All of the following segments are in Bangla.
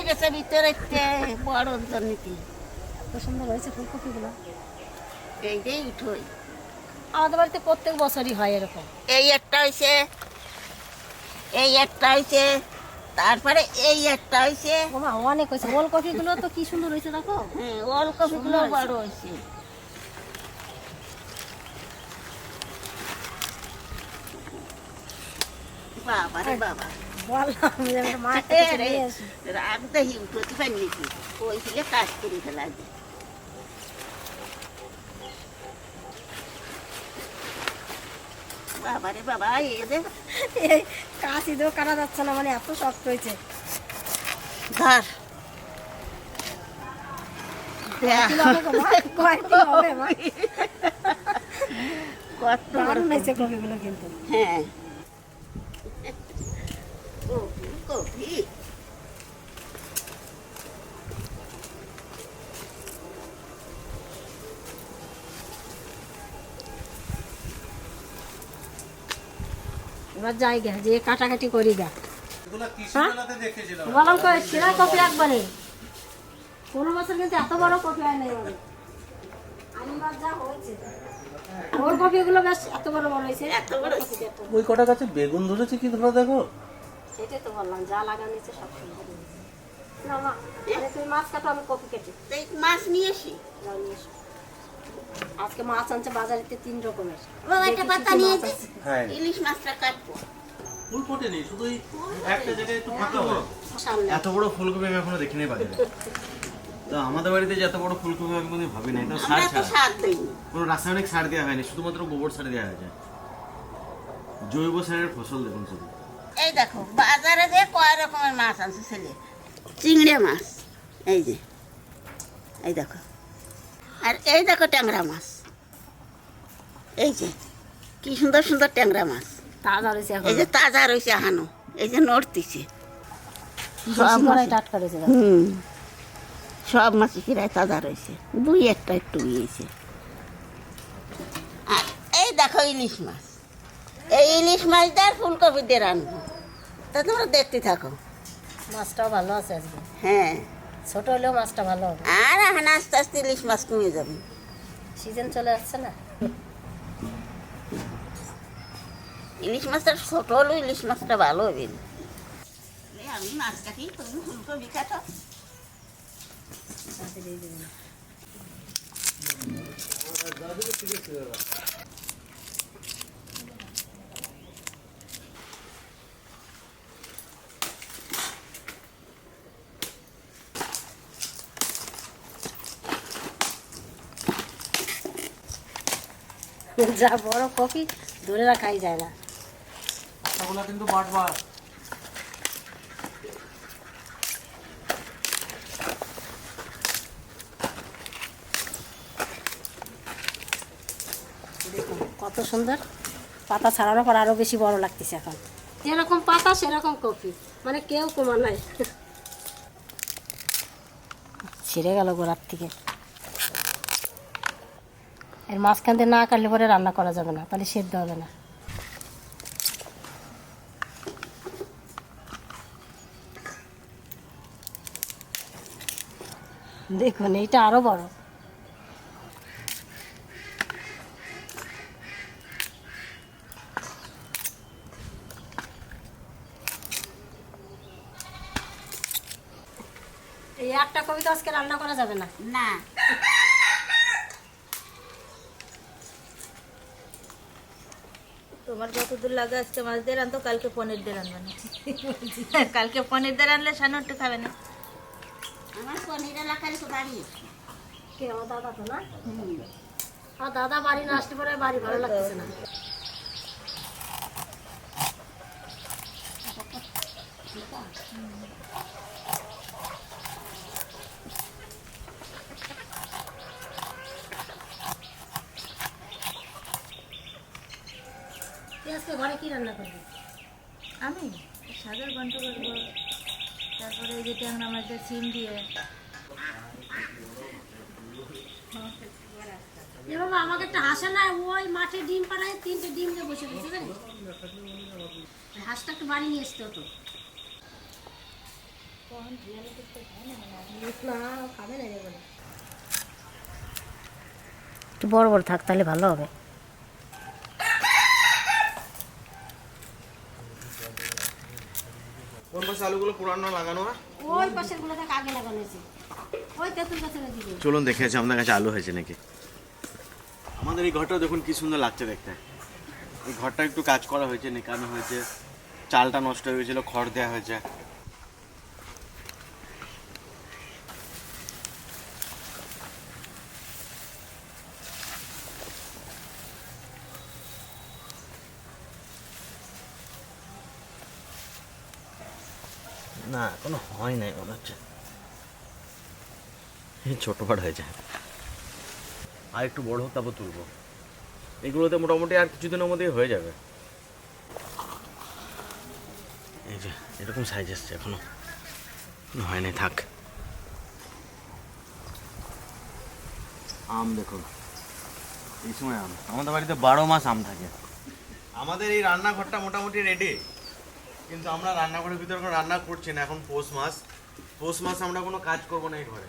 গেছে ভিতরে বড় জন্যতি এত সুন্দর হয়েছে ফুলকপিগুলো। এইটাই উঠোই আমাদের বাড়িতে প্রত্যেক বছরই হয় এরকম। এই একটা হয়েছে, এই একটা হয়েছে, তারপরে এই একটা হয়েছে। বাবা অনেক হয়েছে। ওলকপিগুলো তো কি সুন্দর হয়েছে দেখো। হ্যাঁ ওলকপিগুলো বড় হয়েছে। বাবা রে বাবা, বললাম যে আমরা মাঠ এ থেকে রে, নিয়ে আসি। রাগ দেখি উঠতে পারিনি কি ওই থেকে কাজ করে ফেলা যায়। বাবা রে বাবা, এই যে এই কাশি দিয়েও কাটা যাচ্ছে না, মানে এত শক্ত হয়েছে। ধর কয় কিলো হবে গো মা? কয় কিলো হবে মা? কত বড় দারুণ হয়েছে কপিগুলো কিন্তু। হ্যাঁ কপি কপি এবার যাই গা, যে কাটাকাটি করি গা। এগুলা কৃষি মেলাতে দেখেছিলাম। বললাম কই সেরা কপি একবারে। কোনো বছর কিন্তু এত বড় কপি হয় না এবারে। আমিবার যা হয়েছে। ওর কপিগুলো বেশ এত বড় বড় হয়েছে। এত বড় ওই কটা গাছে বেগুন ধরেছে কি ধরে দেখো। সেটাই তো বললাম, যা লাগানো হয়েছে সব সুন্দর হয়েছে। না মা, আরে তুমি মাছ কাটো, আমি কপি কেটে এই মাছ নিয়ে আসি। যাও নিয়ে এসো। আজকে মাছ আনছে বাজারেতে 3 রকমের। বাবা একটা পাতা নিয়ে এসে হ্যাঁ ইলিশ মাছটা কাটবো। ফুল ফোটে নেই, শুধু এই একটা জায়গায় একটু ফাঁকা হয়। সামনে এত বড় ফুলকপি আমি এখনো দেখিনি বাজারে। তো আমাদের বাড়িতে যে এত বড় ফুলকপি আমি কোনোদিন ভাবি নাই। তো সার আমরা তো ছাড়া স্বাদ দিইনি। কোনো রাসায়নিক সার দেওয়া হয়নি, শুধুমাত্র গোবর সার দেওয়া হয়েছে। জৈব সারের ফসল দেখুন শুধু। এই দেখো বাজারে যে কয় রকমের মাছ আনছে ছেলে। চিংড়ি মাছ, এই যে এই দেখো, আর এই দেখো ট্যাংরা মাছ, এই যে কি সুন্দর সুন্দর ট্যাংরা মাছ। তাজা রয়েছে এখন। এই যে তাজা রয়েছে হানো, এই যে নড়তিছে। সব মাছ টাটকা রয়েছে। সব মাছ কিরায় তাজা রয়েছে, দুই একটা একটু ইয়েছে। আর এই দেখো ইলিশ মাছ, এই ইলিশ মাছ দিয়ে আর ফুলকপি দিয়ে রান্না। তা তোমরা দেখতে থাকো। মাছটাও ভালো আছে আজকে। হ্যাঁ, ছোট হলেও মাছটা ভালো হবে। আর এখন আস্তে আস্তে ইলিশ মাছ কমে যাবে। সিজন চলে আসছে না। ইলিশ মাছটা ছোট হলেও ইলিশ মাছটা ভালো হবে না। আমি মাছ কাটি, তুমি ফুলকপি কাটো। যা বড় কপি ধরে রাখাই যায় না। পাতাগুলা কিন্তু বাটবার। দেখুন কত সুন্দর। পাতা ছাড়ানোর পর আরো বেশি বড় লাগতেছে এখন। যেরকম পাতা সেরকম কপি, মানে কেউ কমা নাই। ছিঁড়ে গেল গোড়ার থেকে। এর মাঝখান দিয়ে না কাটলে পরে রান্না করা যাবে না, তাহলে সেদ্ধ হবে না। দেখুন এইটা আরো বড়। এই একটা কপি তো আজকে রান্না করা যাবে না। না, তোমার যতদূর লাগে আজকে মাছ দিয়ে রান্ধো, কালকে পনির দিয়ে রান্না না। কালকে পনির দিয়ে রানলে সানু একটু খাবে না। আমার পনির এলাকায় তো বাড়ি। কে আমার দাদা তো না? আর দাদা বাড়ি না আসলে পরে বাড়ি ভালো লাগতেছে না। আজকে ঘরে কি রান্না করবি? আমি শাকের ঘন্ট করবো, তারপরে এই যে ট্যাংরা মাছটা সিম দিয়ে। এ বাবা আমাকে একটা হাসে না, ওই মাঠে ডিম পাড়ায় 3টে ডিম দিয়ে বসে রয়েছে জানিস? হাঁসটা একটু বাড়ি নিয়ে আসতে হতো। না খাবে না এগুলো একটু বড় বড় থাক তাহলে ভালো হবে। কোন পাশে আলুগুলো পুরানো লাগানো না? ওই পাশের গুলোতে আগে লাগানো হয়েছে ওই তেঁতুল গাছের দিকে। চলুন দেখে আছে আপনার কাছে আলু হয়েছে নাকি। আমাদের এই ঘরটাও দেখুন কি সুন্দর লাগছে দেখতে। এই ঘরটা একটু কাজ করা হয়েছে, নেকানো হয়েছে, চালটা নষ্ট হয়ে গেছিলো, খড় দেওয়া হয়েছে। না এখনো হয় নাই মনে হচ্ছে, ছোট পাট হয়েছে, আর একটু বড় হোক তারপর তুলবো। এগুলোতে মোটামুটি আর কিছুদিনের মধ্যেই হয়ে যাবে। এই যে এরকম সাইজ আসছে, এখনো হয় নাই, থাক। আম দেখুন, এই সময় আম, আমাদের বাড়িতে 12 মাস আম থাকে। আমাদের এই রান্নাঘরটা মোটামুটি রেডি, কিন্তু আমরা রান্নাঘরের ভিতরে কোনো রান্না করছি না। এখন পৌষ মাস আমরা কোনো কাজ করবো না এই ঘরে।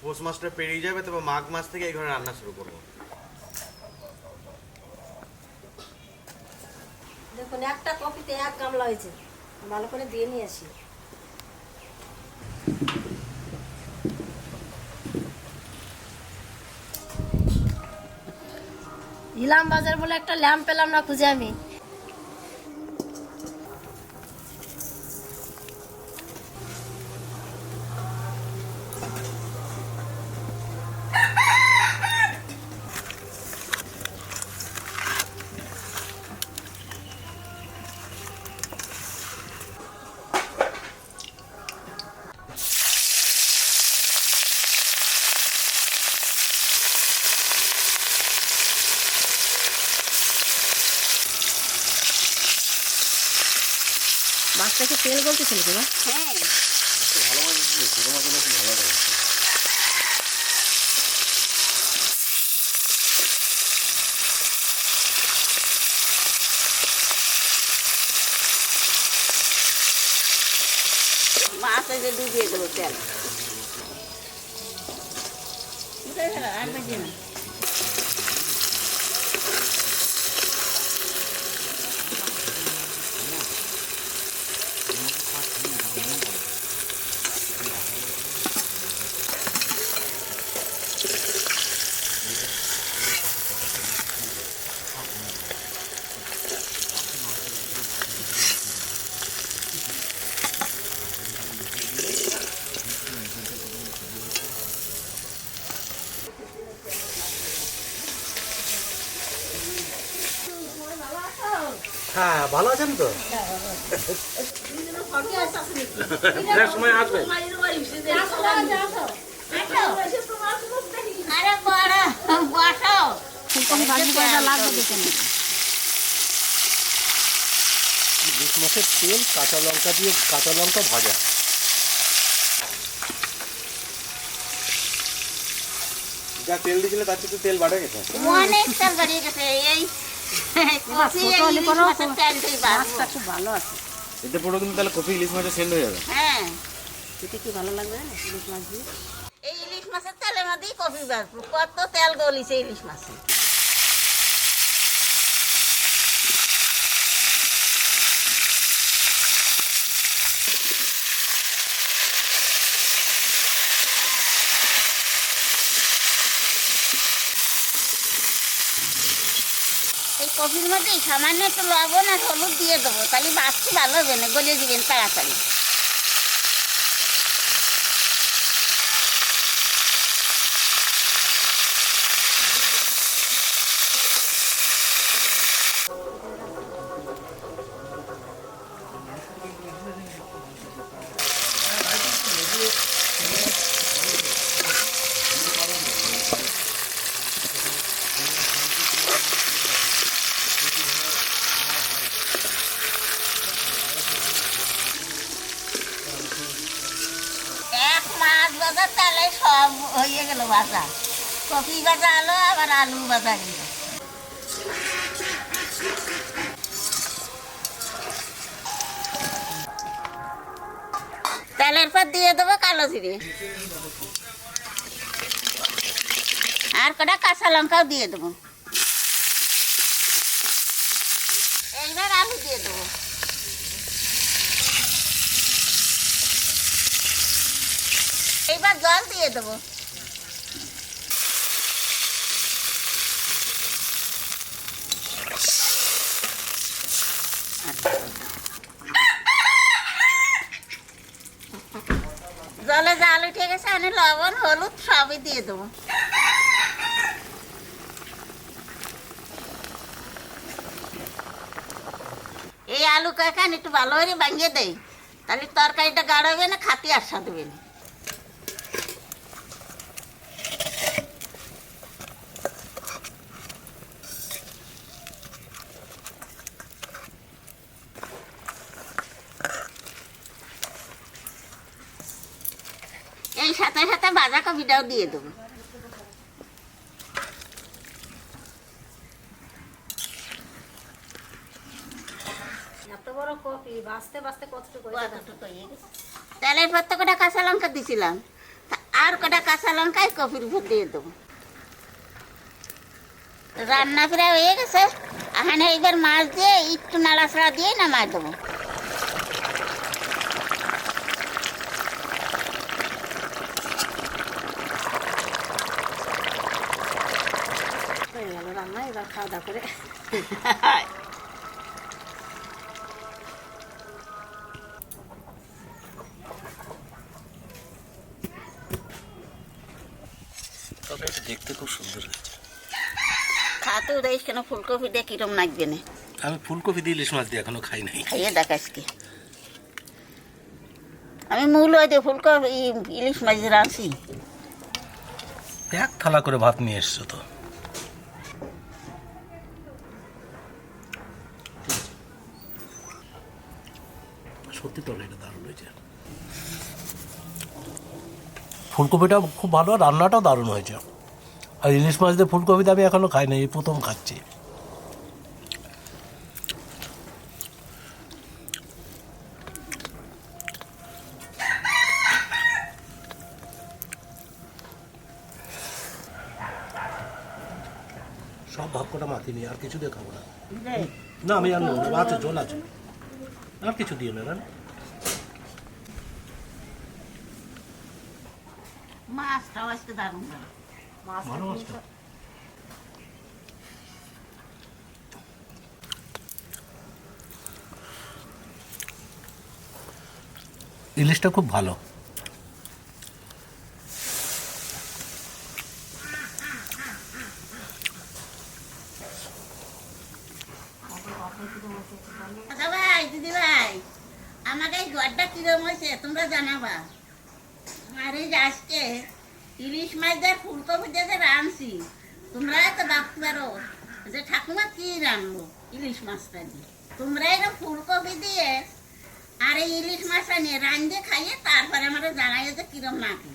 পৌষ মাসটা পেরিয়ে যাবে, তবে মাঘ মাস থেকে এই ঘরে রান্না শুরু করবো। দেখুন একটা কপিতে 1 গামলা হয়েছে, ভালো করে দিয়ে নিয়ে আসি। ইলাম বাজার বলে একটা ল্যাম্প পেলাম না খুঁজে আমি। মাছটাকে তেল গলতেছিল কি না? হ্যাঁ ভালো মাছ, ছোটো মাছ হলে খুব ভালো লাগে। মাছ এই যে ডুবিয়ে দেবো তেল। আর বেশি না, হ্যাঁ ভালো আছেন তো? সময় আসবে। আরে বড় বসো, ফুলকপি ভাজি করাটা লাগবে দেখে নি। ইলিশ মাছের তেল, কাঁচা লঙ্কা দিয়ে, কাঁচা লঙ্কা ভাজা। যা তেল দিয়েছিল তার চেয়ে তেল বাড়ে গেছে। অনেক তেল বেরিয়ে গেছে। এই কফি ছোট এই হলে ইলিশ পরেও মাছের তেলটাই বাড়বো। মাছটা খুব ভালো আছে। এতে পুরো কিন্তু তাহলে কপি ইলিশ মাছের সেন্ড হয়ে যাবে। হ্যাঁ খেতে কি ভালো লাগবে না ইলিশ মাছ দিয়ে? এই ইলিশ মাছের তেলের মধ্যেই কফি বাড়বো। কত তেল গলিছে ইলিশ মাছে। এই কফির মধ্যে সামান্য একটু লবণ আর হলুদ দিয়ে দেবো, তাহলে মাছটি ভালো হবে না, গলিয়ে দিবেন তাড়াতাড়ি। এক মাছ ভাজা তেলে সব হয়ে গেল ভাজা। কফি ভাজা আলো, আবার আলু ভাজা গেল। তেলের পর দিয়ে দেবো কালো জিরে, আর কটা কাঁচা লঙ্কাও দিয়ে দেবো। এইবার আলু দিয়ে দেবো। এইবার জল দিয়ে দেবো। জলে জাল উঠে গেছে, আমি লবণ হলুদ সবই দিয়ে দেবো। এই আলু কাকান একটু ভালো করে ভাঙিয়ে দেয়, তাহলে তরকারিটা গাঢ় হবে না, খাতি আর স্বাদ হবে না। এই সাথে সাথে ভাজা কপিটাও দিয়ে দেবো। এত বড় কপি বাঁচতে বাঁচতে কতটুকু তেলের পর তো কটা কাঁচা লঙ্কা দিছিলাম, আর কটা কাঁচা লঙ্কায় কপির উপর দিয়ে দেবো। রান্না প্রায় হয়ে গেছে, এখানে এইবার মাছ দিয়ে একটু নাড়াচাড়া দিয়ে নামাই দেবো। হয়ে গেল রান্না, এবার খাওয়া দাওয়া করে তবে এটা দেখতে খুব সুন্দর হয়েছে। খাতেও দেখিস কেন ফুলকপি দিয়ে কিরম লাগবে না। আমি ফুলকপি দিয়ে ইলিশ মাছ দিয়ে এখনো খাই নাই। খাইয়ে দেখ আজকে। আমি মূল ওই দিয়ে ফুলকপি ইলিশ মাছ রাঁধছি। এক থালা করে ভাত নিয়ে এসছো তো। সত্যি তরকারিটা দারুণ হয়েছে। ফুলকপিটা খুব ভালো, রান্নাটাও দারুণ হয়েছে। আর ইলিশ মাছ দিয়ে ফুলকপিটা আমি এখনো খাই নাই, এই প্রথম খাচ্ছি। সব ভাগ কটা মাতি নিয়ে আর কিছু দিয়ে খাবো না। না আমি আর নেবো না, আছে জল আছে, আর কিছু দিয়ে নেন। মাছটাও আজকে দারুণ ভালো মাছটা। ইলিশটা খুব ভালো। দাদা ভাই, দিদি ভাই, আমাকে এই ঘরটা কিরম হয়েছে তোমরা জানাবা। আর এই যে আজকে ইলিশ মাছ দিয়ে ফুলকপি দিয়ে যে রাঁধছি, তোমরা তো ভাবতে পারো যে ঠাকুমা কি রান্নলো ইলিশ মাছটা দিয়ে। তোমরা এরকম ফুলকপি দিয়ে আর এই ইলিশ মাছটা নিয়ে রাঁধে খাইয়ে তারপরে আমরা জানাই যে কিরম নাকি।